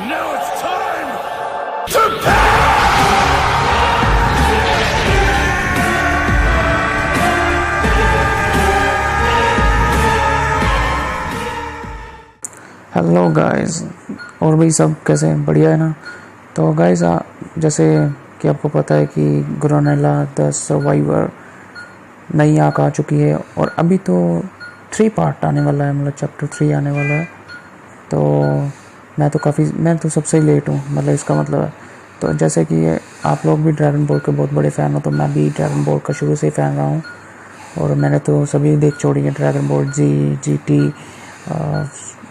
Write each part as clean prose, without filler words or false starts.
Now it's time to hello guys, और भी सब कैसे हैं? बढ़िया है ना। तो गाइस, जैसे कि आपको पता है कि गुरोनेला द सर्वाइवर नई आंक आ चुकी है और अभी तो 3 पार्ट आने वाला है, मतलब चैप्टर 3 आने वाला है। तो मैं तो सबसे लेट हूँ, मतलब इसका मतलब है। तो जैसे कि आप लोग भी ड्रैगन बॉल के बहुत बड़े फ़ैन हो, तो मैं भी ड्रैगन बॉल का शुरू से ही फ़ैन रहा हूँ और मैंने तो सभी देख छोड़ी है। ड्रैगन बॉल जी, GT,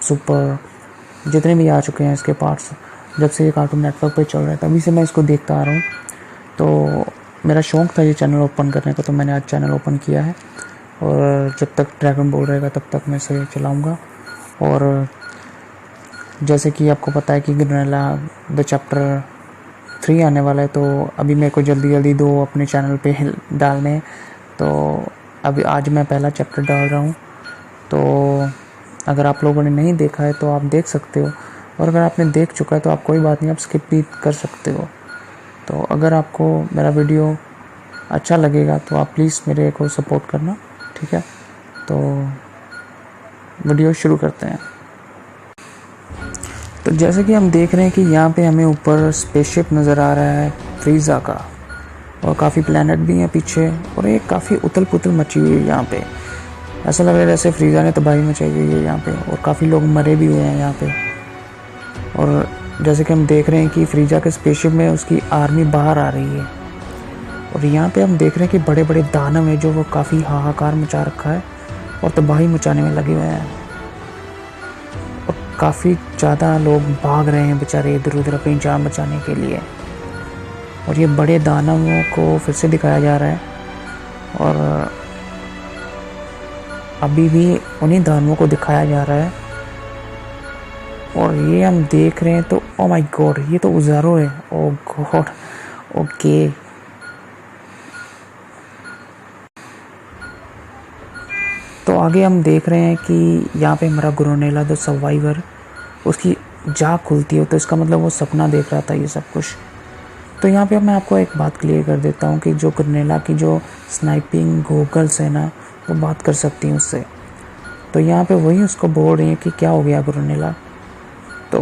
सुपर, जितने भी आ चुके हैं इसके पार्ट्स, जब से ये कार्टून नेटवर्क पे चल रहा है तभी से मैं इसको देखता आ रहा हूँ। तो मेरा शौक़ था ये चैनल ओपन करने का, तो मैंने आज चैनल ओपन किया है और जब तक ड्रैगन बॉल रहेगा तब तक मैं इसे चलाऊँगा। और जैसे कि आपको पता है कि गुरोनेला द चैप्टर 3 आने वाला है, तो अभी मेरे को जल्दी 2 अपने चैनल पे डालने हैं। तो अभी आज मैं पहला चैप्टर डाल रहा हूँ। तो अगर आप लोगों ने नहीं देखा है तो आप देख सकते हो, और अगर आपने देख चुका है तो आप कोई बात नहीं, आप स्किप भी कर सकते हो। तो अगर आपको मेरा वीडियो अच्छा लगेगा तो आप प्लीज़ मेरे को सपोर्ट करना, ठीक है। तो वीडियो शुरू करते हैं। तो जैसे कि हम देख रहे हैं कि यहाँ पे हमें ऊपर स्पेसशिप नज़र आ रहा है फ्रीज़ा का, और काफ़ी प्लैनेट भी हैं पीछे, और एक काफ़ी उथल पुथल मची हुई है यहाँ पे। ऐसा लग रहा है जैसे फ्रीज़ा ने तबाही मचाई हुई है यहाँ पे, और काफ़ी लोग मरे भी हुए हैं यहाँ पे। और जैसे कि हम देख रहे हैं कि फ्रीज़ा के स्पेसशिप में उसकी आर्मी बाहर आ रही है, और यहाँ पे हम देख रहे हैं कि बड़े बड़े दानव हैं जो वो काफ़ी हाहाकार मचा रखा है और तबाही मचाने में लगे हुए हैं। और काफ़ी ज़्यादा लोग भाग रहे हैं बेचारे इधर उधर अपनी जान बचाने के लिए। और ये बड़े दानवों को फिर से दिखाया जा रहा है, और अभी भी उन्हीं दानवों को दिखाया जा रहा है। और ये हम देख रहे हैं तो ओ माय गॉड, ये तो उजारो है। ओ गॉड, ओके। तो आगे हम देख रहे हैं कि यहाँ पे हमारा गुरोनेला द सर्वाइवर, उसकी जाग खुलती है, तो इसका मतलब वो सपना देख रहा था ये सब कुछ। तो यहाँ पे मैं आपको एक बात क्लियर कर देता हूँ कि जो गुरोनेला की जो स्नाइपिंग गॉगल्स है ना, वो बात कर सकती हैं उससे। तो यहाँ पे वही उसको बोल रही है कि क्या हो गया गुरोनेला। तो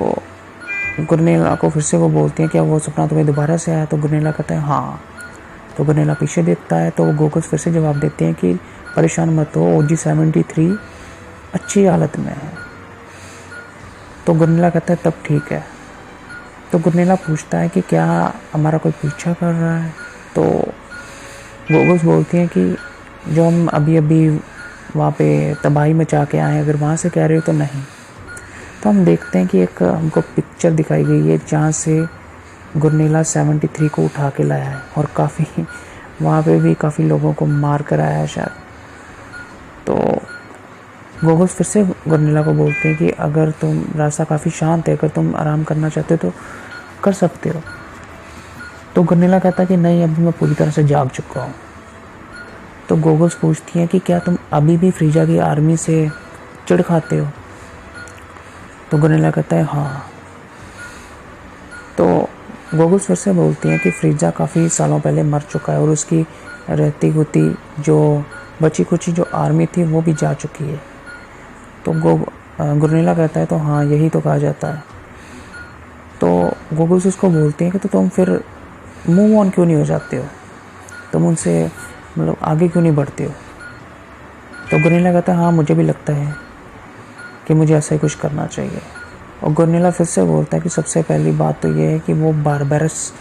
गुरोनेला को फिर से वो बोलती हैं क्या वो सपना तुम्हें दोबारा से आया। तो गुरोनेला कहता है हाँ। तो गुरोनेला पीछे देखता है तो वो गॉगल्स फिर से जवाब देते हैं कि परेशान मत हो, OG-73 अच्छी हालत में है। तो गुरोनेला कहता है तब ठीक है। तो गुरोनेला पूछता है कि क्या हमारा कोई पीछा कर रहा है। तो गॉगल्स बोलती हैं कि जो हम अभी वहाँ पे तबाही मचा के आए, अगर वहाँ से कह रहे हो तो नहीं। तो हम देखते हैं कि एक हमको पिक्चर दिखाई गई है जहाँ से गुरोनेला 73 को उठा के लाया है, और काफ़ी वहाँ पे भी काफ़ी लोगों को मार कर आया है शायद। तो गॉगल्स फिर से गुरोनेला को बोलते हैं कि अगर तुम, रास्ता काफ़ी शांत है, अगर तुम आराम करना चाहते हो तो कर सकते हो। तो गुरोनेला कहता है कि नहीं, अभी मैं पूरी तरह से जाग चुका हूँ। तो गॉगल्स पूछती हैं कि क्या तुम अभी भी फ्रीज़ा की आर्मी से चिढ़ खाते हो। तो गुरोनेला कहता है हाँ। तो गॉगल्स फिर से बोलती हैं कि फ्रीज़ा काफ़ी सालों पहले मर चुका है, और उसकी रहती हुती जो बची खुची जो आर्मी थी वो भी जा चुकी है। तो गुरोनेला कहता है तो हाँ, यही तो कहा जाता है। तो गॉगल्स उसको बोलती हैं कि तो तुम फिर मूव ऑन क्यों नहीं हो जाते हो, तुम उनसे मतलब आगे क्यों नहीं बढ़ते हो। तो गुरोनेला कहता है हाँ, मुझे भी लगता है कि मुझे ऐसा ही कुछ करना चाहिए। और गुरोनेला फिर से बोलता है कि सबसे पहली बात तो ये है कि वो बारबेरस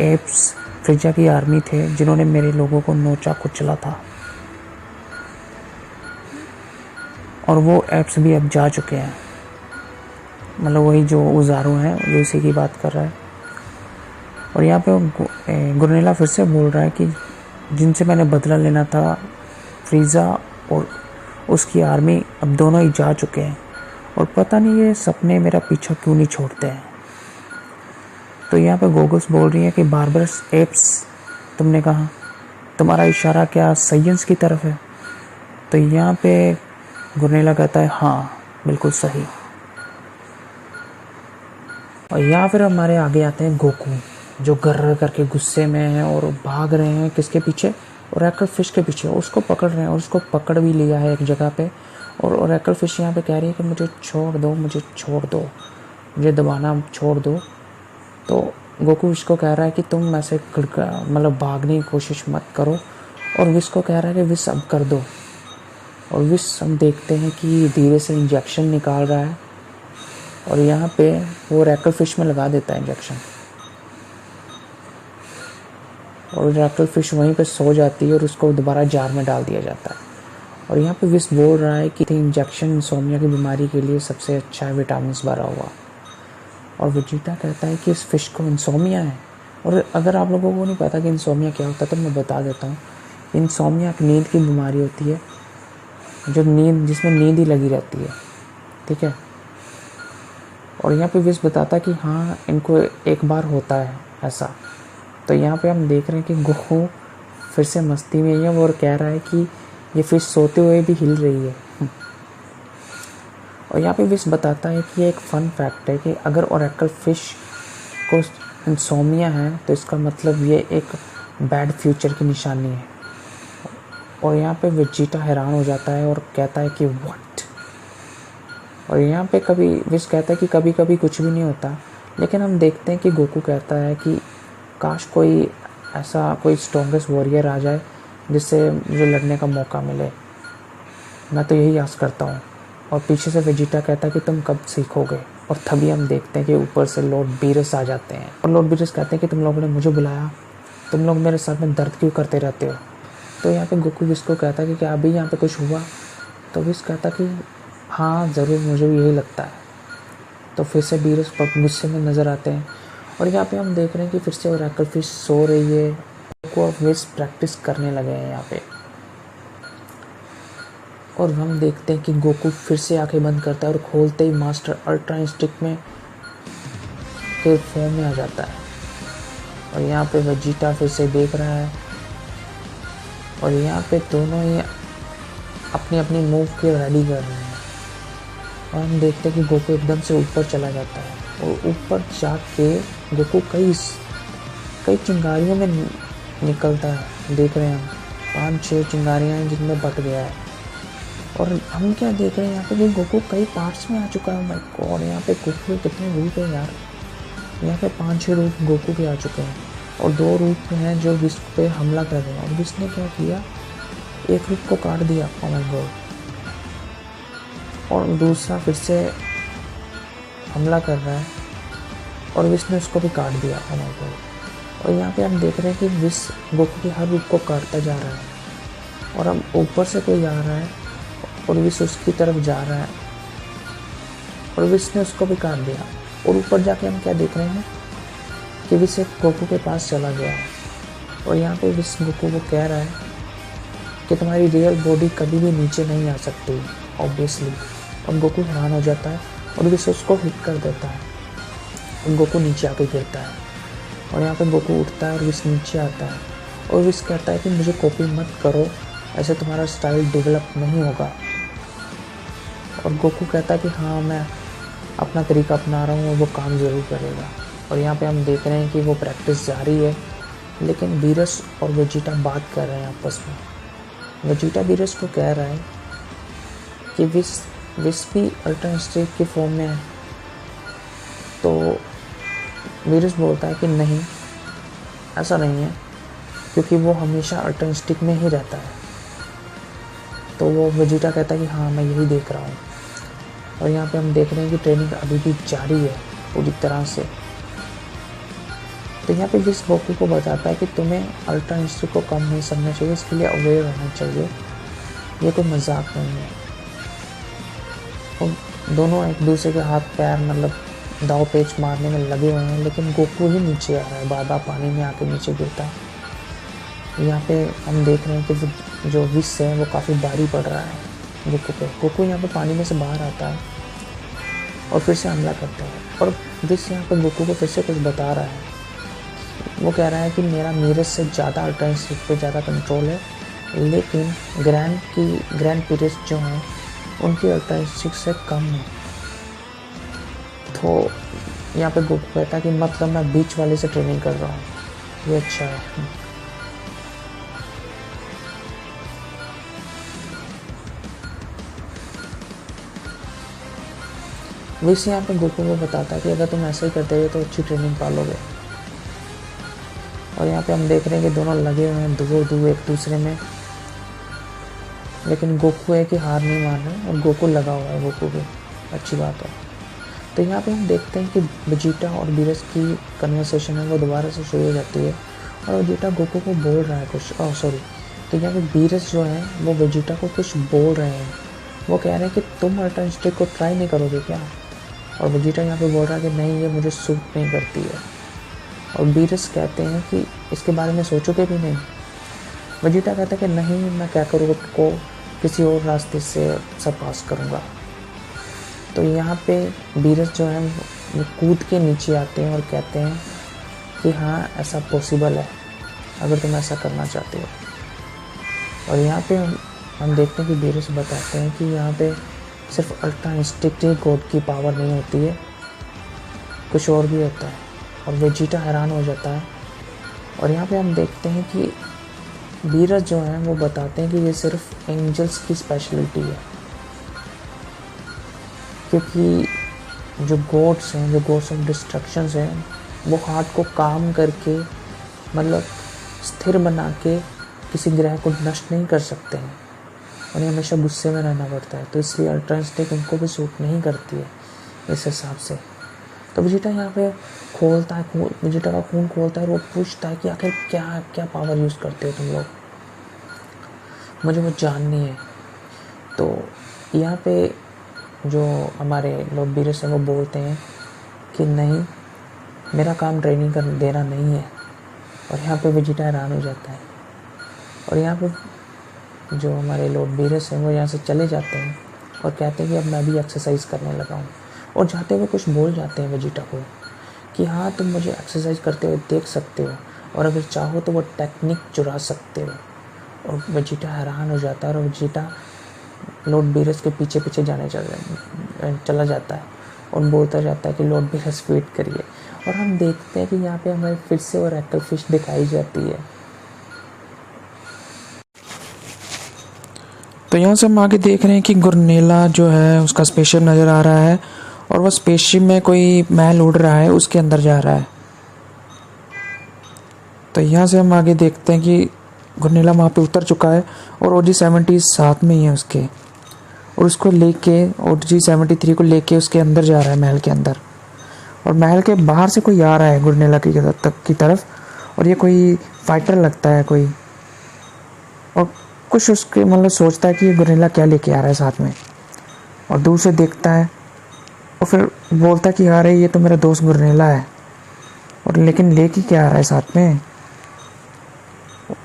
एप्स फ्रीज़ा की आर्मी थे जिन्होंने मेरे लोगों को नोचा कुचला था, और वो एप्स भी अब जा चुके हैं। मतलब वही जो उजारू हैं, ये उसी की बात कर रहा है। और यहाँ पे गुरोनेला फिर से बोल रहा है कि जिनसे मैंने बदला लेना था, फ्रीज़ा और उसकी आर्मी अब दोनों ही जा चुके हैं, और पता नहीं ये सपने मेरा पीछा क्यों नहीं छोड़ते हैं। तो यहाँ पे गॉगल्स बोल रही है कि बारबरस एप्स तुमने कहा, तुम्हारा इशारा क्या साइंस की तरफ है। तो यहाँ पे गुरोनेला कहता है हाँ, बिल्कुल सही। और यहाँ फिर हमारे आगे आते हैं गोकू, जो गर्र करके गुस्से में है और भाग रहे हैं किसके पीछे, ओरेकल फिश के पीछे। उसको पकड़ रहे हैं और उसको पकड़ भी लिया है एक जगह पे। और ओरेकल फिश यहाँ पे कह रही है कि मुझे छोड़ दो, मुझे छोड़ दो, मुझे दबाना छोड़ दो। तो गोकू विश को कह रहा है कि तुम ऐसे मतलब भागने की कोशिश मत करो। और विश को कह रहा है कि विश अब कर दो। और विश हम देखते हैं कि धीरे से इंजेक्शन निकाल रहा है और यहाँ पे वो रैकल फिश में लगा देता है इंजेक्शन। और रैकल फिश वहीं पे सो जाती है और उसको दोबारा जार में डाल दिया जाता है। और यहाँ पे विश बोल रहा है कि इंजेक्शन इंसोम्निया की बीमारी के लिए सबसे अच्छा है, विटामिन भरा हुआ। और वेजिटा कहता है कि इस फिश को इंसोम्निया है। और अगर आप लोगों को नहीं पता कि इंसोम्निया क्या होता है तो मैं बता देता हूँ। इंसोम्निया एक नींद की बीमारी होती है, जिसमें नींद ही लगी रहती है, ठीक है। और यहाँ पे विश बताता है कि हाँ इनको एक बार होता है ऐसा। तो यहाँ पे हम देख रहे हैं कि गोकू फिर से मस्ती में है और कह रहा है कि ये फिश सोते हुए भी हिल रही है। और यहाँ पे विश बताता है कि एक फ़न फैक्ट है कि अगर ओरेकल फिश को इंसोम्निया है तो इसका मतलब ये एक बैड फ्यूचर की निशानी है। और यहाँ पे वेजिटा हैरान हो जाता है और कहता है कि व्हाट। और यहाँ पे कभी विश कहता है कि कभी कभी कुछ भी नहीं होता। लेकिन हम देखते हैं कि गोकू कहता है कि काश कोई ऐसा कोई स्ट्रॉन्गेस्ट वॉरियर आ जाए जिससे मुझे लड़ने का मौका मिले, मैं तो यही आस करता हूँ। और पीछे से वेजिटा कहता है कि तुम कब सीखोगे। और तभी हम देखते हैं कि ऊपर से लॉर्ड बीरस आ जाते हैं। और लॉर्ड बीरस कहते हैं कि तुम लोगों ने मुझे बुलाया, तुम लोग मेरे सर में दर्द क्यों करते रहते हो। तो यहाँ पे गोकू विश को कहता है कि क्या अभी यहाँ पे कुछ हुआ। तो विश कहता कि हाँ ज़रूर, मुझे भी यही लगता है। तो फिर से बीरस गुस्से में नज़र आते हैं। और यहाँ पे हम देख रहे हैं कि फिर से ओरेकल फिश सो रही है। गोकू और विश प्रैक्टिस करने लगे हैं यहाँ पे। और हम देखते हैं कि गोकू फिर से आंखें बंद करता है और खोलते ही मास्टर अल्ट्रा इंस्टिंक्ट में के फॉर्म में आ जाता है। और यहाँ पे वेजिटा फिर से देख रहा है और यहाँ पे दोनों ही अपनी अपनी मूव के रेडी कर रहे हैं। और हम देखते हैं कि गोकू एकदम से ऊपर चला जाता है और ऊपर जाके गोकू कई चिंगारियों में निकलता है। देख रहे हैं हम 5-6 चिंगारियाँ हैं जिनमें बट गया है। और हम क्या देख रहे हैं यहाँ पे कि गोकू कई पार्ट्स में आ चुका है। माय गॉड, यहाँ पे गोकू के कितने रूप है यार। यहाँ पे 5-6 रूप गोकू के आ चुके हैं और 2 रूप हैं जो विश पे हमला कर रहे हैं। और विश ने क्या किया, एक रूप को काट दिया, ओ माय गॉड, और दूसरा फिर से हमला कर रहा है और विश ने उसको भी काट दिया, ओ माय गॉड। और यहाँ पे हम देख रहे हैं कि विश गोकू के हर रूप को काटता जा रहा है। और अब ऊपर से कोई आ रहा है और विश उसकी तरफ जा रहा है और विश ने उसको भी काट दिया। और ऊपर जाके हम क्या देख रहे हैं कि विश एक गोकू के पास चला गया है। और यहाँ पे विश गोकू को कह रहा है कि तुम्हारी रियल बॉडी कभी भी नीचे नहीं आ सकती, ऑब्वियसली। और गोकू हैरान हो जाता है और विश उसको हिट कर देता है और गोकू नीचे आके गिरता है। और यहाँ पे गोकू उठता है और विश नीचे आता है और विश कहता है कि मुझे कॉपी मत करो, ऐसे तुम्हारा स्टाइल डेवलप नहीं होगा। और गोकू कहता है कि हाँ मैं अपना तरीका अपना रहा हूँ और वो काम ज़रूर करेगा। और यहाँ पे हम देख रहे हैं कि वो प्रैक्टिस जारी है। लेकिन बीरस और वेजिटा बात कर रहे हैं आपस में। वेजिटा बीरस को कह रहा है कि विश भी अल्ट्रा इंस्टिंक्ट की फॉर्म में है। तो बीरस बोलता है कि नहीं, ऐसा नहीं है, क्योंकि वो हमेशा अल्ट्रा इंस्टिंक्ट में ही रहता है। तो वो वेजिटा कहता है कि हाँ मैं यही देख रहा हूँ। और यहाँ पे हम देख रहे हैं कि ट्रेनिंग अभी भी जारी है पूरी तरह से। तो यहाँ पे विश गोकू को बताता है कि तुम्हें अल्ट्रा इंस्टिंक्ट को कम नहीं समझना चाहिए, इसके लिए अवेयर रहना चाहिए, ये कोई मजाक नहीं है। और दोनों एक दूसरे के हाथ पैर मतलब दाव पेच मारने में लगे हुए हैं। लेकिन गोकू ही नीचे आ रहा है, बार बार पानी में आके नीचे गिरता है। यहाँ पे हम देख रहे हैं कि जो विश है वो काफ़ी भारी पड़ रहा है गोकू पे। गोकू यहाँ पे पानी में से बाहर आता है और फिर से हमला करता है। और विश यहाँ पे गोकू को फिर से कुछ बता रहा है। वो कह रहा है कि मेरा नीरज से ज़्यादा अल्ट्रा इंस्टिंक्ट पे ज़्यादा कंट्रोल है, लेकिन ग्रैंड पीरियड्स जो हैं उनकी अल्ट्रा इंस्टिंक्ट से कम है। तो यहाँ पे गोकू कहता है कि मतलब मैं बीच वाले से ट्रेनिंग कर रहा हूँ, ये अच्छा है। वैसे यहाँ पे गोकू को बताता है कि अगर तुम ऐसा ही करते रहे तो अच्छी ट्रेनिंग पालोगे। और यहाँ पे हम देख रहे हैं कि दोनों लगे हुए हैं दो एक दूसरे में, लेकिन गोकू है कि हार नहीं मान रहे और गोकू लगा हुआ है गोकू की, अच्छी बात है। तो यहाँ पे हम देखते हैं कि वेजिटा और बीरस की कन्वर्सेशन है वो दोबारा से शुरू हो जाती है और वेजिटा गोकू को बोल रहा है कुछ, तो यहाँ पे बीरस जो है वो वेजिटा को कुछ बोल रहे हैं। वो कह रहे हैं कि तुम अल्ट्रा इंस्टिंक्ट को ट्राई नहीं करोगे क्या? और वेजिटा यहाँ पे बोल रहा है कि नहीं, ये मुझे सूट नहीं करती है। और बीरस कहते हैं कि इसके बारे में सोचोगे भी नहीं। वेजिटा कहता है कि नहीं, मैं क्या करूँगा, को किसी और रास्ते से सब पास करूँगा। तो यहाँ पे बीरस जो है वो कूद के नीचे आते हैं और कहते हैं कि हाँ, ऐसा पॉसिबल है अगर तुम ऐसा करना चाहते हो। और यहाँ पे हम देखते हैं कि बीरस बताते हैं कि यहाँ पे सिर्फ अल्ट्रा इंस्टिंक्ट ही गॉड की पावर नहीं होती है, कुछ और भी होता है। और वेजिटा हैरान हो जाता है। और यहाँ पे हम देखते हैं कि बीरस जो है वो बताते हैं कि ये सिर्फ एंजल्स की स्पेशलिटी है, क्योंकि जो गॉड्स हैं, जो गॉड्स ऑफ डिस्ट्रक्शंस हैं, वो हार्ट को काम करके मतलब स्थिर बना के किसी ग्रह को नष्ट नहीं कर सकते हैं। उन्हें हमेशा गुस्से में रहना पड़ता है, तो इसलिए अल्ट्रा इंस्टिंक्ट उनको भी सूट नहीं करती है इस हिसाब से। तो वेजिटा यहाँ पे खोलता है, वेजिटा का खून खोलता है और वो पूछता है कि आखिर क्या क्या पावर यूज़ करते हो तुम लोग, मुझे वो जाननी है। तो यहाँ पे जो हमारे लॉर्ड बीरस हैं वो बोलते हैं कि नहीं, मेरा काम ट्रेनिंग कर देना नहीं है। और यहाँ पे वेजिटा हैरान हो जाता है। और यहाँ पे जो हमारे लॉर्ड बीरस हैं वो यहाँ से चले जाते हैं और कहते हैं कि अब मैं भी एक्सरसाइज करने लगा हूँ। और जाते हुए कुछ बोल जाते हैं वेजिटा को कि हाँ, तुम मुझे एक्सरसाइज करते हुए देख सकते हो और अगर चाहो तो वो टेक्निक चुरा सकते हो। और वेजिटा हैरान हो जाता है और वेजिटा लॉर्ड बीरस के पीछे पीछे चला जाता है और बोलता जाता है कि लॉर्ड बीरस वेट करिए। और हम देखते हैं कि यहाँ पे हमें फिर से ओरेकल फिश दिखाई जाती है। तो यहाँ से हम आगे देख रहे हैं कि गुरनेला जो है उसका स्पेसशिप नज़र आ रहा है और वह स्पेसशिप में कोई महल उड़ रहा है, उसके अंदर जा रहा है। तो यहाँ से हम आगे देखते हैं कि गुरनेला वहाँ पे उतर चुका है और OG-70 साथ में ही है उसके, और उसको लेके OG-73 को लेके उसके अंदर जा रहा है, महल के अंदर। और महल के बाहर से कोई आ रहा है गुरनेला की तरफ, और ये कोई फाइटर लगता है कोई, और कुछ उसके मतलब सोचता है कि ये गुरनेला क्या लेके आ रहा है साथ में। और दूर से देखता है और फिर बोलता है कि यार ये तो मेरा दोस्त गुरनेला है, और लेकिन लेके क्या आ रहा है साथ में।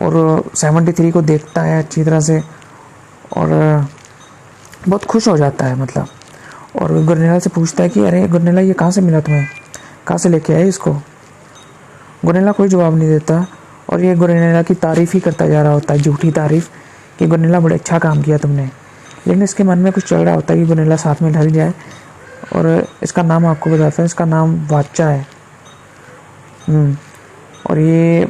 और 73 को देखता है अच्छी तरह से और बहुत खुश हो जाता है मतलब। और गुरनेला से पूछता है कि अरे गुरनेला, ये कहाँ से मिला तुम्हें, कहाँ से लेके आए इसको। गुरनेला कोई जवाब नहीं देता और ये गुरनेला की तारीफ़ ही करता जा रहा होता है, झूठी तारीफ़, कि गुरनेला बड़े अच्छा काम किया तुमने। लेकिन इसके मन में कुछ चल रहा होता है कि गुरनेला साथ में ढल जाए। और इसका नाम आपको बताता हूँ, इसका नाम वाचा है। और ये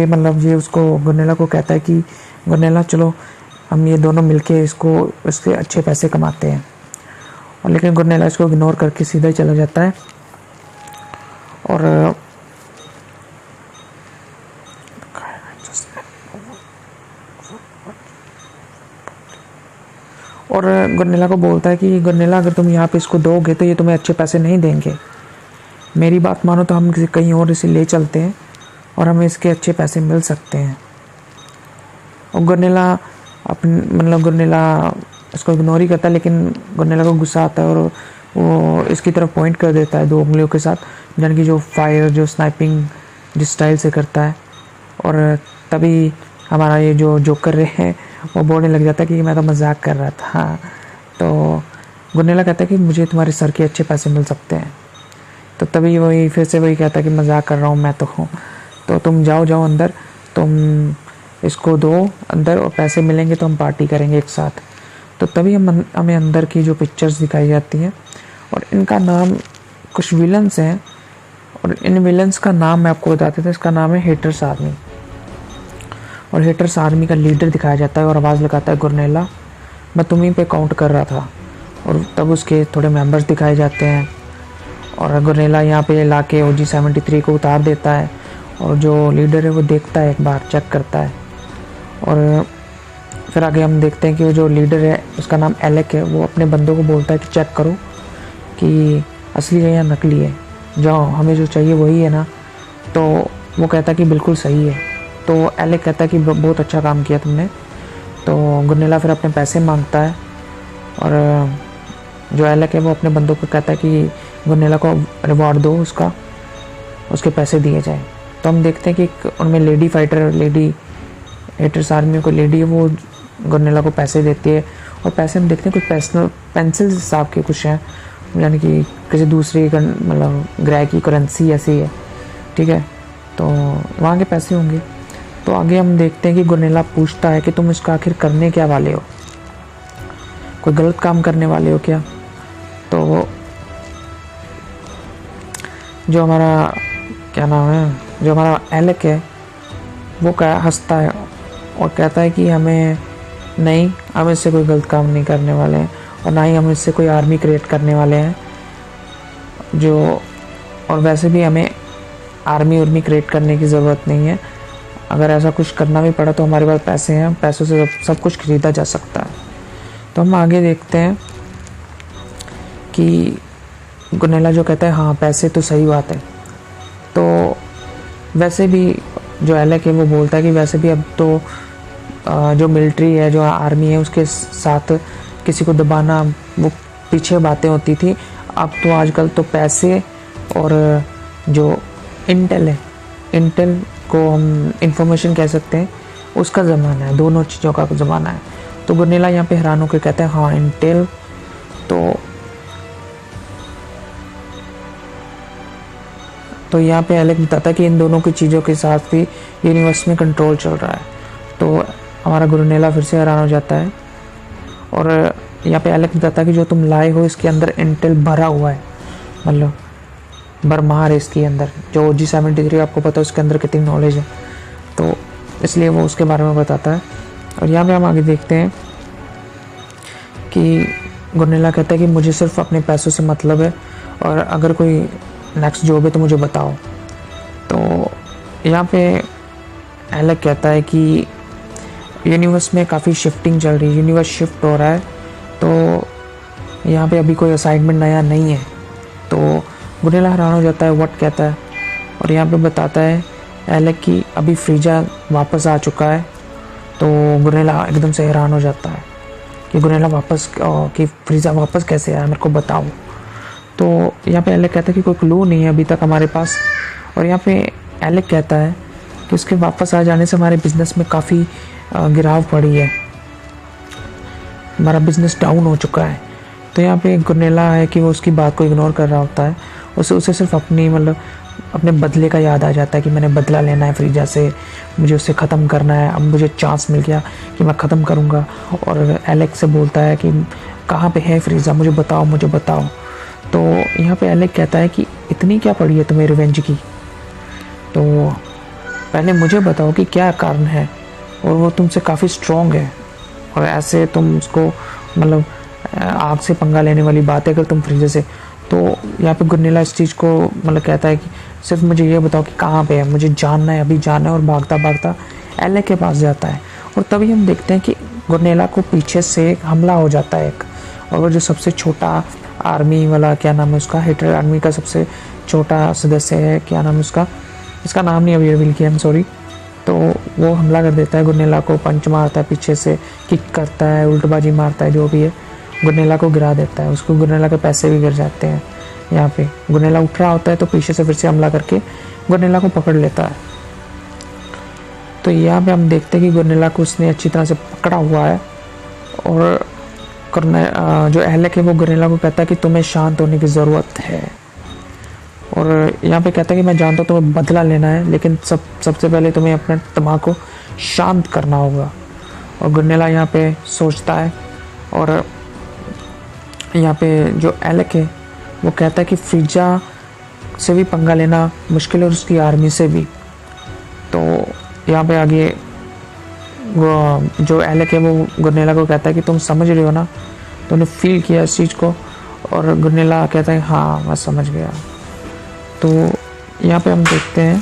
मतलब ये उसको गुरनेला को कहता है कि गुरनेला चलो हम ये दोनों मिलके इसके अच्छे पैसे कमाते हैं। और लेकिन गुरनेला इसको इग्नोर करके सीधा ही चला जाता है। और गुरनेला को बोलता है कि गुरनेला, अगर तुम यहाँ पे इसको दोगे तो ये तुम्हें अच्छे पैसे नहीं देंगे, मेरी बात मानो तो हम कहीं और इसे ले चलते हैं और हमें इसके अच्छे पैसे मिल सकते हैं। और गुरनेला गुरनेला इसको इग्नोर ही करता है, लेकिन गुरनेला को गुस्सा आता है और वो इसकी तरफ पॉइंट कर देता है 2 उंगलियों के साथ, यानी कि जो फायर, जो स्नाइपिंग जिस स्टाइल से करता है। और तभी हमारा ये जो जोकर है वो बोलने लग जाता है कि मैं तो मजाक कर रहा था। तो गुरनेला कहता है कि मुझे तुम्हारे सर के अच्छे पैसे मिल सकते हैं। तो तभी वही फिर से वही कहता है कि मजाक कर रहा हूँ मैं तो तुम जाओ अंदर, तुम इसको दो अंदर और पैसे मिलेंगे तो हम पार्टी करेंगे एक साथ। तो तभी हमें अंदर की जो पिक्चर्स दिखाई जाती हैं और इनका नाम, कुछ विलन्स हैं और इन विलन्स का नाम मैं आपको बता देता हूँ। इसका नाम है हेटर्स आर्मी, और हेटर्स आर्मी का लीडर दिखाया जाता है और आवाज़ लगाता है गुरनेला, मैं तुम्हीं पे काउंट कर रहा था। और तब उसके थोड़े मेंबर्स दिखाए जाते हैं और गुरनेला यहाँ पे ला के OG-73 को उतार देता है। और जो लीडर है वो देखता है, एक बार चेक करता है, और फिर आगे हम देखते हैं कि वो जो लीडर है उसका नाम एलेक है, वो अपने बंदों को बोलता है कि चेक करो कि असली है या नकली है, जो हमें जो चाहिए वही है ना। तो वो कहता है कि बिल्कुल सही है। तो एलेक कहता है कि बहुत अच्छा काम किया तुमने। तो गुरनेला फिर अपने पैसे मांगता है और जो एलेक है वो अपने बंदों को कहता है कि गुरनेला को रिवॉर्ड दो, उसके पैसे दिए जाए। तो हम देखते हैं कि उनमें lady fighter, lady haters army को लेडी है, वो गुरनेला को पैसे देती है। और पैसे हम देखते हैं कुछ पेंसिल हिसाब के कुछ हैं, यानी कि किसी दूसरी मतलब ग्रह की करेंसी ऐसी है, ठीक है, तो वहाँ के पैसे होंगे। तो आगे हम देखते हैं कि गुरनेला पूछता है कि तुम इसका आखिर करने क्या वाले हो, कोई गलत काम करने वाले हो क्या। तो जो हमारा क्या नाम है, जो हमारा एलेक है वो हंसता है और कहता है कि हमें नहीं, हम इससे कोई गलत काम नहीं करने वाले हैं और ना ही हम इससे कोई आर्मी क्रिएट करने वाले हैं जो, और वैसे भी हमें आर्मी क्रिएट करने की ज़रूरत नहीं है। अगर ऐसा कुछ करना भी पड़ा तो हमारे पास पैसे हैं, पैसों से सब कुछ खरीदा जा सकता है। तो हम आगे देखते हैं कि गुरनेला जो कहता है हाँ पैसे तो सही बात है। तो वैसे भी जो एलेक है वो बोलता है कि वैसे भी अब तो जो मिलिट्री है, जो आर्मी है, उसके साथ किसी को दबाना वो पीछे बातें होती थी। अब तो आजकल तो पैसे और जो इंटेल है, इंटेल को हम इंफॉर्मेशन कह सकते हैं, उसका ज़माना है, दोनों चीज़ों का ज़माना है। तो गुरनेला यहाँ पे हैरान होकर कहता है हाँ इंटेल। तो यहाँ पे एलेक बताता है कि इन दोनों की चीज़ों के साथ भी यूनिवर्स में कंट्रोल चल रहा है। तो हमारा गुरनेला फिर से हैरान हो जाता है और यहाँ पे एलेक बताता है कि जो तुम लाए हो इसके अंदर इंटेल भरा हुआ है, मतलब भरमार है इसके अंदर। जो OG-73 आपको पता है उसके अंदर कितनी नॉलेज है, तो इसलिए वो उसके बारे में बताता है। और यहाँ पे हम आगे देखते हैं कि गुरनेला कहता है कि मुझे सिर्फ अपने पैसों से मतलब है और अगर कोई नेक्स्ट जॉब है तो मुझे बताओ। तो यहाँ पे एलेक कहता है कि यूनिवर्स में काफ़ी शिफ्टिंग चल रही है, यूनिवर्स शिफ्ट हो रहा है, तो यहाँ पे अभी कोई असाइनमेंट नया नहीं है। तो गुरनेला हैरान हो जाता है, व्हाट कहता है, और यहाँ पे बताता है एलेक कि अभी फ्रीजा वापस आ चुका है। तो गुरनेला एकदम से हैरान हो जाता है कि गुरनेला वापस, कि फ्रीजा वापस कैसे आया, मेरे को बताओ। तो यहाँ पे एलेक कहता है कि कोई क्लू नहीं है अभी तक हमारे पास। और यहाँ पे एलेक कहता है कि उसके वापस आ जाने से हमारे बिज़नेस में काफ़ी गिराव पड़ी है, हमारा बिज़नेस डाउन हो चुका है। तो यहाँ पे गुरनेला है कि वो उसकी बात को इग्नोर कर रहा होता है, उसे सिर्फ अपने बदले का याद आ जाता है कि मैंने बदला लेना है फ्रीजा से, मुझे उसे ख़त्म करना है, अब मुझे चांस मिल गया कि मैं ख़त्म करूँगा। और एलेक से बोलता है कि कहाँ पे है फ्रीजा, मुझे बताओ। तो यहाँ पे एलेक कहता है कि इतनी क्या पड़ी है तुम्हें रिवेंज की, तो पहले मुझे बताओ कि क्या कारण है, और वो तुमसे काफ़ी स्ट्रॉन्ग है और ऐसे तुम उसको मतलब आग से पंगा लेने वाली बात है अगर तुम फ्रीजा से। तो यहाँ पे गुरनेला इस चीज़ को मतलब कहता है कि सिर्फ मुझे ये बताओ कि कहाँ पे है, मुझे जानना है, अभी जानना है। और भागता एलेक के पास जाता है और तभी हम देखते हैं कि गुरनेला को पीछे से हमला हो जाता है एक, और वो जो सबसे छोटा आर्मी वाला, क्या नाम है उसका, हेटर आर्मी का सबसे छोटा सदस्य है, क्या नाम है उसका, इसका नाम नहीं अभी रिवील किया, सॉरी। तो वो हमला कर देता है, गुरनेला को पंच मारता है, पीछे से किक करता है, उल्टबाजी मारता है, जो भी है, गुरनेला को गिरा देता है। उसको गुरनेला के पैसे भी गिर जाते हैं। यहाँ पे गुरनेला उठ रहा होता है तो पीछे से फिर से हमला करके गुरनेला को पकड़ लेता है। तो यहाँ पे हम देखते हैं कि गुरनेला को उसने अच्छी तरह से पकड़ा हुआ है और जो एलेक है वो गुरनेला को कहता है कि तुम्हें शांत होने की ज़रूरत है। और यहाँ पे कहता है कि मैं जानता हूँ तुम्हें बदला लेना है, लेकिन सबसे पहले तुम्हें अपने दिमाग को शांत करना होगा। और गुरनेला यहाँ पे सोचता है और यहाँ पे जो एलेक है वो कहता है कि फ्रीजा से भी पंगा लेना मुश्किल है और उसकी आर्मी से भी। तो यहाँ पे आगे वो जो एलेक है वो गुरनेला को कहता है कि तुम समझ रहे हो ना, तुमने फील किया इस चीज़ को। और गुरनेला कहता है हाँ मैं समझ गया। तो यहाँ पे हम देखते हैं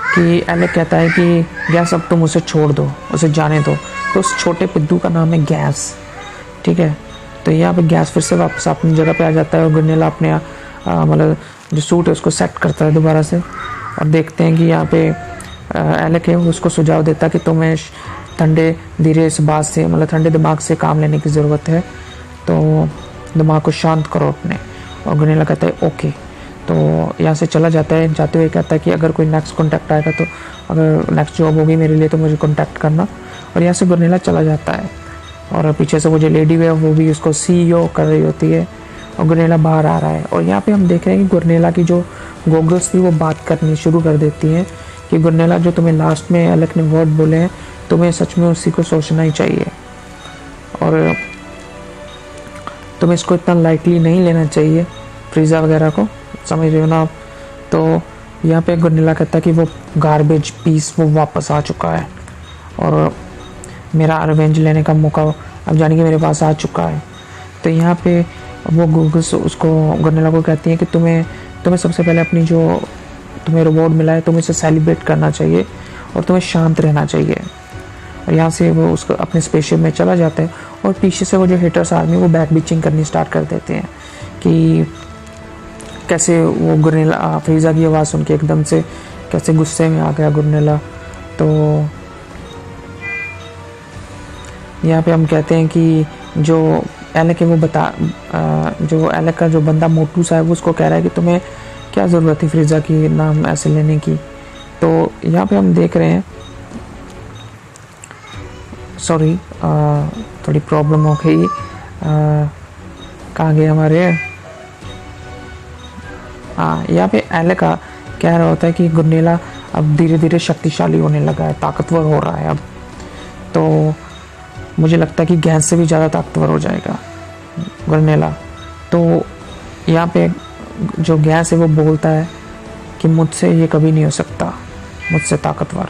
कि एलेक कहता है कि गैस अब तुम उसे छोड़ दो, उसे जाने दो। तो उस छोटे पिद्दू का नाम है गैस, ठीक है। तो यहाँ पे गैस फिर से वापस अपनी जगह पे आ जाता है और गुरनेला अपने मतलब जो सूट है उसको सेट करता है दोबारा से। और देखते हैं कि यहाँ पे एलेक है उसको सुझाव देता है कि तुम्हें ठंडे धीरे इस बात से मतलब ठंडे दिमाग से काम लेने की ज़रूरत है, तो दिमाग को शांत करो अपने। और गुरनेला कहता है ओके। तो यहाँ से चला जाता है। जाते हुए कहता है कि अगर कोई नेक्स्ट कॉन्टैक्ट आएगा तो अगर नेक्स्ट जॉब होगी मेरे लिए तो मुझे कॉन्टैक्ट करना। और यहाँ से गुरनेला चला जाता है और पीछे से वो जो लेडी है वो भी उसको CEO कर रही होती है और गुरनेला बाहर आ रहा है। और यहाँ पे हम देख रहे हैं कि गुरनेला की जो गॉगल्स थी वो बात करनी शुरू कर देती हैं कि गुरनेला जो तुम्हें लास्ट में एलेक ने वर्ड बोले हैं तुम्हें सच में उसी को सोचना ही चाहिए और तुम्हें इसको इतना लाइटली नहीं लेना चाहिए फ्रीजा वगैरह को, समझ रहे हो ना आप। तो यहाँ पे गुरनेला कहता है कि वो गार्बेज पीस वो वापस आ चुका है और मेरा रिवेंज लेने का मौका अब जाने कि मेरे पास आ चुका है। तो यहाँ पे वो गूगल्स उसको गुरनेला को कहती है कि तुम्हें सबसे पहले अपनी जो तुम्हें रिवॉर्ड मिला है तुम्हें इसे सेलिब्रेट करना चाहिए और तुम्हें शांत रहना चाहिए। और यहाँ से वो उसको अपने स्पेसशिप में चला जाता है और पीछे से वो जो हिटर्स आर्मी वो बैक बीचिंग करनी स्टार्ट कर देते हैं कि कैसे वो गुरनेला फ्रीजा की आवाज़ सुन के एकदम से कैसे गुस्से में आ गया गुरनेला। तो यहाँ पे हम कहते हैं कि जो एलेक है वो जो एलेक का जो बंदा मोटू सा है वो उसको कह रहा है कि तुम्हें क्या ज़रूरत है फ्रीजा की नाम ऐसे लेने की। तो यहाँ पे हम देख रहे हैं सॉरी थोड़ी प्रॉब्लम हो गई, कहाँ गए हमारे। हाँ, यहाँ पे एलेक कह रहा होता है कि गुरनेला अब धीरे धीरे शक्तिशाली होने लगा है, ताकतवर हो रहा है अब। तो मुझे लगता है कि गैस से भी ज़्यादा ताकतवर हो जाएगा गुरनेला। तो यहाँ पे जो गैस है वो बोलता है कि मुझसे ये कभी नहीं हो सकता, मुझसे ताकतवर।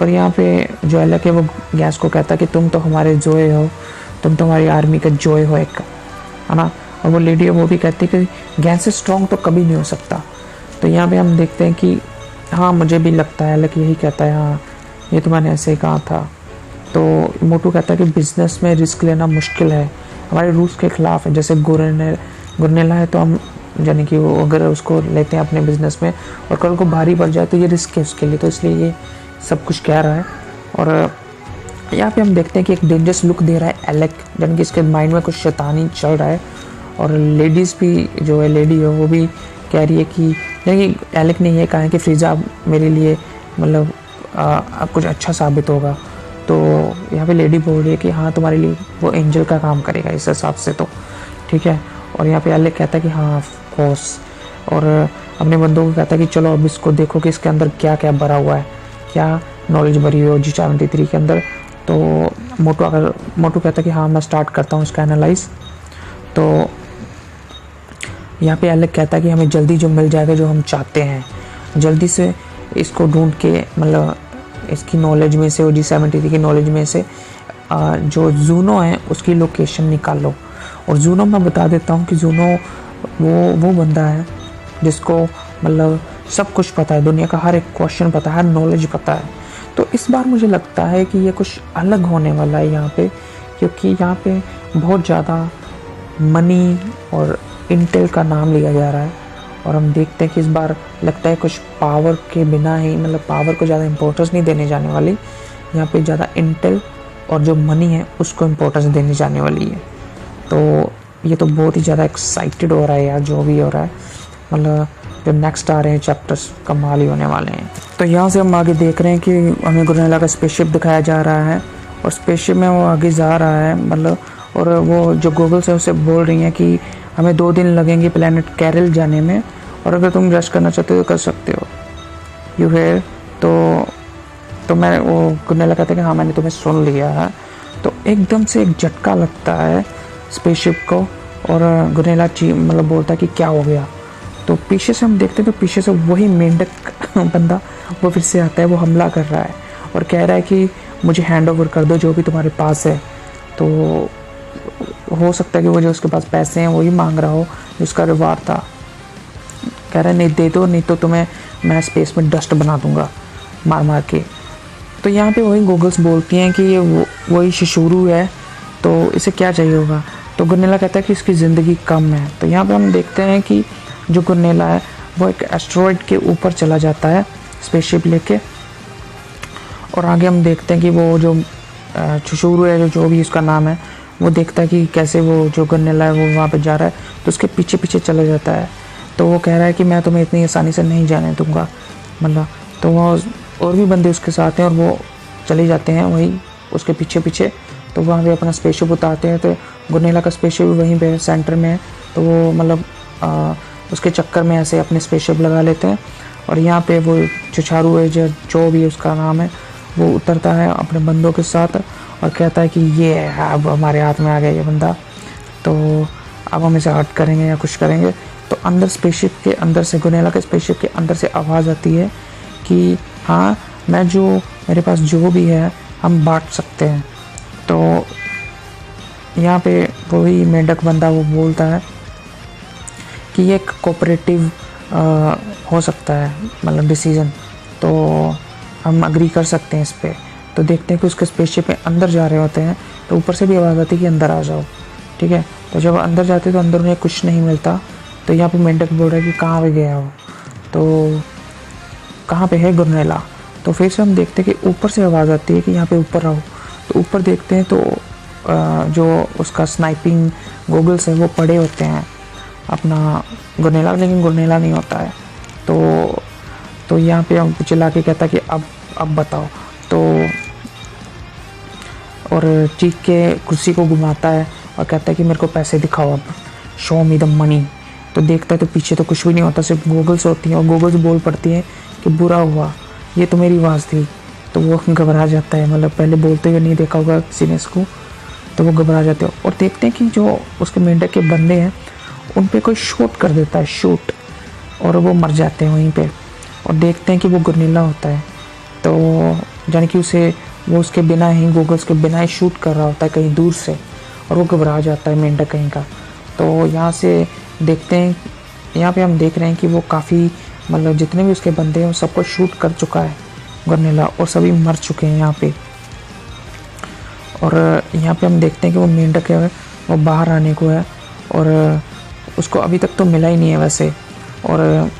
और यहाँ पे जो एलेक है वो गैस को कहता है कि तुम तो हमारे जोए हो, तुम तो हमारी आर्मी का जोए हो एक, है ना। और वो लेडी है वो भी कहती है कि गैस से स्ट्रॉन्ग तो कभी नहीं हो सकता। तो यहाँ पे हम देखते हैं कि हाँ मुझे भी लगता है, एलेक यही कहता है हाँ ये तो मैंने ऐसे ही कहा था। तो मोटू कहता है कि बिज़नेस में रिस्क लेना मुश्किल है, हमारे रूल्स के ख़िलाफ़ है। जैसे गुरनेला है तो हम यानी कि वो अगर उसको लेते हैं अपने बिज़नेस में और कल को भारी पड़ जाए तो ये रिस्क है उसके लिए, तो इसलिए ये सब कुछ कह रहा है। और यहाँ पे हम देखते हैं कि एक डेंजरस लुक दे रहा है एलेक, यानी कि इसके माइंड में कुछ शैतानी चल रहा है। और लेडीज़ भी जो है लेडी है वो भी कह रही है कि यानी कि एलेक ने ये कहा है कि फ्रीजा मेरे लिए मतलब कुछ अच्छा साबित होगा। तो यहाँ पे लेडी बोल रही है कि हाँ तुम्हारे लिए वो एंजल का काम करेगा इस हिसाब से, तो ठीक है। और यहाँ पे एलेक कहता है कि हाँ ऑफ कोर्स। और अपने बंदों को कहता है कि चलो अब इसको देखो कि इसके अंदर क्या क्या भरा हुआ है, क्या नॉलेज भरी हुई है G73 के अंदर। तो मोटू कहता है कि हाँ मैं स्टार्ट करता हूँ इसका एनालाइज। तो यहाँ पे एलेक कहता है कि हमें जल्दी जो मिल जाएगा जो हम चाहते हैं, जल्दी से इसको ढूंढ के मतलब इसकी नॉलेज में से G73 की नॉलेज में से जो जूनो है उसकी लोकेशन निकाल लो। और जूनो मैं बता देता हूँ कि जूनो वो बंदा है जिसको मतलब सब कुछ पता है, दुनिया का हर एक क्वेश्चन पता है, हर नॉलेज पता है। तो इस बार मुझे लगता है कि ये कुछ अलग होने वाला है यहाँ पे, क्योंकि यहाँ पे बहुत ज़्यादा मनी और इंटेल का नाम लिया जा रहा है। और हम देखते हैं कि इस बार लगता है कुछ पावर के बिना ही मतलब पावर को ज़्यादा इम्पोर्टेंस नहीं देने जाने वाली, यहाँ पे ज़्यादा इंटेल और जो मनी है उसको इम्पोर्टेंस देने जाने वाली है। तो ये तो बहुत ही ज़्यादा एक्साइटेड हो रहा है यार, जो भी हो रहा है। मतलब जो नेक्स्ट आ रहे हैं चैप्टर्स कमाल ही होने वाले हैं। तो यहाँ से हम आगे देख रहे हैं कि हमें गुरनेला का स्पेसशिप दिखाया जा रहा है और स्पेसशिप में वो आगे जा रहा है मतलब। और वो जो गूगल्स है उसे बोल रही हैं कि हमें 2 दिन लगेंगे प्लेनेट कैरल जाने में, और अगर तुम रश करना चाहते हो तो कर सकते हो, यू है। तो मैं वो गुरनेला कहते हैं कि हाँ मैंने तुम्हें सुन लिया है। तो एकदम से एक झटका लगता है स्पेसशिप को और गुरनेला मतलब बोलता है कि क्या हो गया। तो पीछे से हम देखते हैं तो पीछे से वही मेंढक बंदा वो फिर से आता है, वो हमला कर रहा है और कह रहा है कि मुझे हैंड ओवर कर दो जो भी तुम्हारे पास है। तो हो सकता है कि वो जो उसके पास पैसे हैं वही मांग रहा हो जो उसका रिवार्ड था। कह रहा है नहीं दे दो, नहीं तो तुम्हें मैं स्पेस में डस्ट बना दूंगा मार मार के। तो यहाँ पे वही गूगल्स बोलती हैं कि ये वही शिशुरू है, तो इसे क्या चाहिए होगा। तो गुरनेला कहता है कि इसकी ज़िंदगी कम है। तो यहाँ पे हम देखते हैं कि जो गुरनेला है वो एक एस्ट्रॉयड के ऊपर चला जाता है स्पेसशिप लेके, और आगे हम देखते हैं कि वो जो शिशुरू है जो भी उसका नाम है वो देखता है कि कैसे वो जो गुरनेला है वो वहाँ पे जा रहा है, तो उसके पीछे पीछे चला जाता है। तो वो कह रहा है कि मैं तुम्हें इतनी आसानी से नहीं जाने दूंगा मतलब। तो वो और भी बंदे उसके साथ हैं और वो चले जाते हैं वही उसके पीछे पीछे। तो वहाँ पे अपना स्पेसशिप उतारते हैं। तो गुरनेला का स्पेसशिप वहीं पे सेंटर में है, तो वो मतलब उसके चक्कर में ऐसे अपने स्पेसशिप लगा लेते हैं। और यहाँ पे वो शिशुरू है जो भी उसका नाम है वो उतरता है अपने बंदों के साथ और कहता है कि ये है अब हमारे हाथ में आ गया ये बंदा, तो अब हम इसे हर्ट करेंगे या कुछ करेंगे। तो अंदर स्पेसशिप के अंदर से गुरनेला के स्पेसशिप के अंदर से आवाज़ आती है कि हाँ मैं जो मेरे पास जो भी है हम बांट सकते हैं। तो यहाँ पे वही मेंढक बंदा वो बोलता है कि ये एक कोऑपरेटिव हो सकता है मतलब डिसीजन, तो हम अग्री कर सकते हैं इस पर। तो देखते हैं कि उसके स्पेसशिप में अंदर जा रहे होते हैं तो ऊपर से भी आवाज़ आती है कि अंदर आ जाओ, ठीक है। तो जब अंदर जाते तो अंदर उन्हें कुछ नहीं मिलता। तो यहाँ पे मेंढक बोल रहा है कि कहाँ पे गया हो, तो कहाँ पे है गुरनेला। तो फिर से हम देखते हैं कि ऊपर से आवाज़ आती है कि यहाँ पे ऊपर आओ। तो ऊपर देखते हैं तो जो उसका स्नाइपिंग गॉगल्स है वो पड़े होते हैं अपना गुरनेला, लेकिन गुरनेला नहीं होता है। तो यहाँ पे हम चिल्ला के कहता है कि अब बताओ। तो और चीख के कुर्सी को घुमाता है और कहता है कि मेरे को पैसे दिखाओ, अब शो मी द मनी। तो देखता है तो पीछे तो कुछ भी नहीं होता, सिर्फ गॉगल्स होती हैं और गॉगल्स बोल पड़ती हैं कि बुरा हुआ, ये तो मेरी आवाज़ थी। तो वो घबरा जाता है, मतलब पहले बोलते हुए नहीं देखा होगा किसी ने इसको, तो वो घबरा जाते हैं। और देखते हैं कि जो उसके मेंढक के बंदे हैं उन पे कोई शूट कर देता है, शूट, और वो मर जाते हैं वहीं पे। और देखते हैं कि वो गुरनेला होता है, तो यानी कि वो उसके बिना ही गॉगल्स के बिना ही शूट कर रहा होता है कहीं दूर से, और वो घबरा जाता है मेंढक कहीं का। तो यहाँ से देखते हैं, यहाँ पे हम देख रहे हैं कि वो काफ़ी मतलब जितने भी उसके बंदे हैं वो सबको शूट कर चुका है गुरनेला, और सभी मर चुके हैं यहाँ पे। और यहाँ पे हम देखते हैं कि वो मेंढक है वो बाहर आने को है, और उसको अभी तक तो मिला ही नहीं है वैसे। और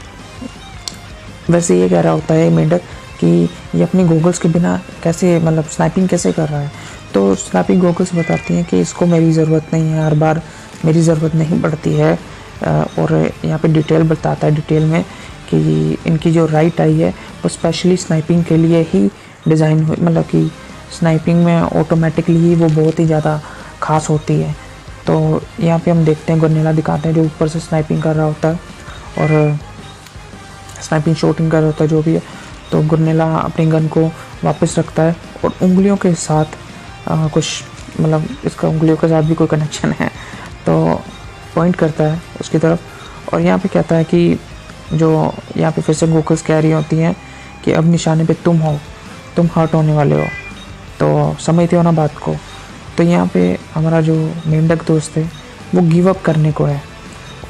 वैसे ये कह रहा होता है मेंढक कि ये अपनी गॉगल्स के बिना कैसे मतलब स्नाइपिंग कैसे कर रहा है। तो स्नाइपिंग गॉगल्स बताती हैं कि इसको मेरी ज़रूरत नहीं है, हर बार मेरी ज़रूरत नहीं पड़ती है। और यहाँ पे डिटेल बताता है डिटेल में कि इनकी जो राइट आई है वो स्पेशली स्नाइपिंग के लिए ही डिज़ाइन हुई, मतलब कि स्नाइपिंग में ऑटोमेटिकली ही वो बहुत ही ज़्यादा ख़ास होती है। तो यहाँ पे हम देखते हैं गुरनेला दिखाते हैं जो ऊपर से स्नाइपिंग कर रहा होता है और स्नाइपिंग शूटिंग कर रहा होता है जो भी है। तो गुरनेला अपनी गन को वापस रखता है और उंगलियों के साथ कुछ मतलब इसका उंगलियों के साथ भी कोई कनेक्शन है, तो पॉइंट करता है उसकी तरफ। और यहाँ पे कहता है कि जो यहाँ पे फिर से गॉगल्स कह रही होती हैं कि अब निशाने पे तुम हो, तुम हर्ट होने वाले हो, तो समझते हो ना बात को। तो यहाँ पे हमारा जो मेंढक दोस्त है वो गिव अप करने को है,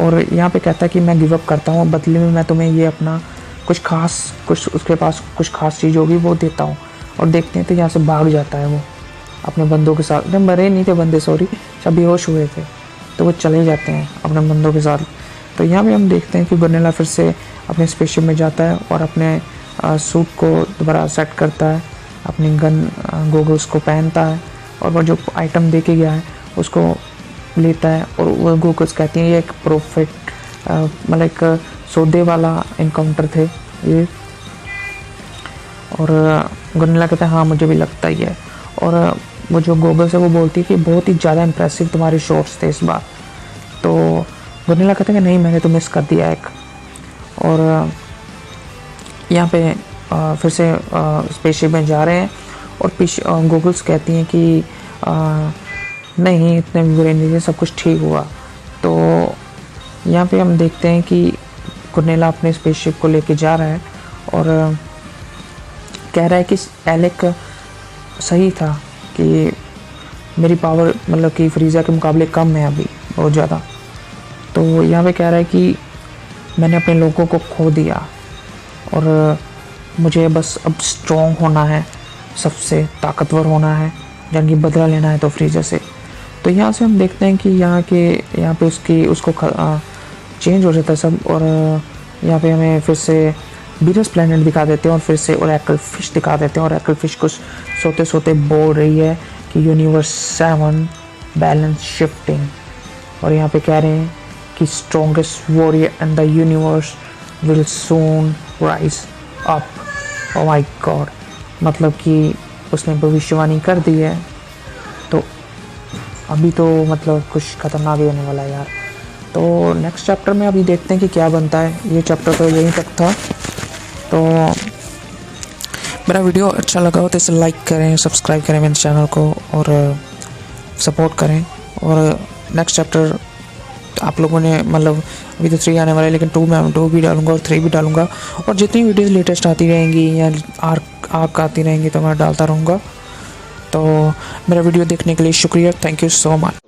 और यहाँ पे कहता है कि मैं गिव अप करता हूँ, बदले में मैं तुम्हें ये अपना कुछ उसके पास कुछ खास चीज़ होगी वो देता हूँ। और देखते हैं तो यहाँ से भाग जाता है वो अपने बंदों के साथ। नहीं मरे नहीं थे बंदे, सॉरी, सब बेहोश हुए थे, तो वो चले जाते हैं अपने बंदों के साथ। तो यहाँ पे हम देखते हैं कि गुरनेला फिर से अपने स्पेसशिप में जाता है और अपने सूट को दोबारा सेट करता है, अपनी गन गॉगल्स को पहनता है, और वो जो आइटम दे के गया है उसको लेता है। और वो गॉगल्स कहती हैं ये एक परफेक्ट मतलब एक सौदे वाला इनकाउंटर थे ये। और गुरनेला कहता है हाँ मुझे भी लगता ही है। और वो जो गॉगल्स है वो बोलती है कि बहुत ही ज़्यादा इंप्रेसिव तुम्हारे शॉट्स थे इस बार। तो गुरनेला कहता है कि नहीं मैंने तो मिस कर दिया एक। और यहाँ पे फिर से स्पेसशिप में जा रहे हैं और पीछे गॉगल्स कहती हैं कि नहीं इतने बुरे नहीं थे, सब कुछ ठीक हुआ। तो तो यहाँ पे हम देखते हैं कि गुरनेला अपने स्पेसशिप को लेके जा रहा है और कह रहा है कि एलेक सही था कि मेरी पावर मतलब कि फ्रीज़ा के मुकाबले कम है अभी बहुत ज़्यादा। तो यहाँ पे कह रहा है कि मैंने अपने लोगों को खो दिया और मुझे बस अब स्ट्रॉन्ग होना है, सबसे ताकतवर होना है, यानी बदला लेना है तो फ्रीज़ा से। तो यहाँ से हम देखते हैं कि यहाँ पे उसको चेंज हो जाता है सब और यहाँ पे हमें फिर से बीरस प्लैनेट दिखा देते हैं और फिर से ओरेकल फिश दिखा देते हैं। ओरेकल फिश कुछ सोते सोते बोल रही है कि यूनिवर्स 7 बैलेंस शिफ्टिंग, और यहाँ पे कह रहे हैं कि strongest warrior in the universe will soon rise up. Oh my God, मतलब कि उसने भविष्यवाणी कर दी है। तो अभी तो मतलब कुछ खतरनाक ही होने वाला है यार। तो नेक्स्ट चैप्टर में अभी देखते हैं कि क्या बनता है। ये चैप्टर तो यहीं तक था। तो मेरा वीडियो अच्छा लगा हो तो इसे लाइक करें, सब्सक्राइब करें मेरे चैनल को और सपोर्ट करें। और नेक्स्ट चैप्टर आप लोगों ने मतलब अभी तो 3 आने वाला है, लेकिन 2 में 2 भी डालूंगा और 3 भी डालूंगा। और जितनी वीडियोस लेटेस्ट आती रहेंगी या आर्क आती रहेंगी तो मैं डालता रहूँगा। तो मेरा वीडियो देखने के लिए शुक्रिया। Thank you so much.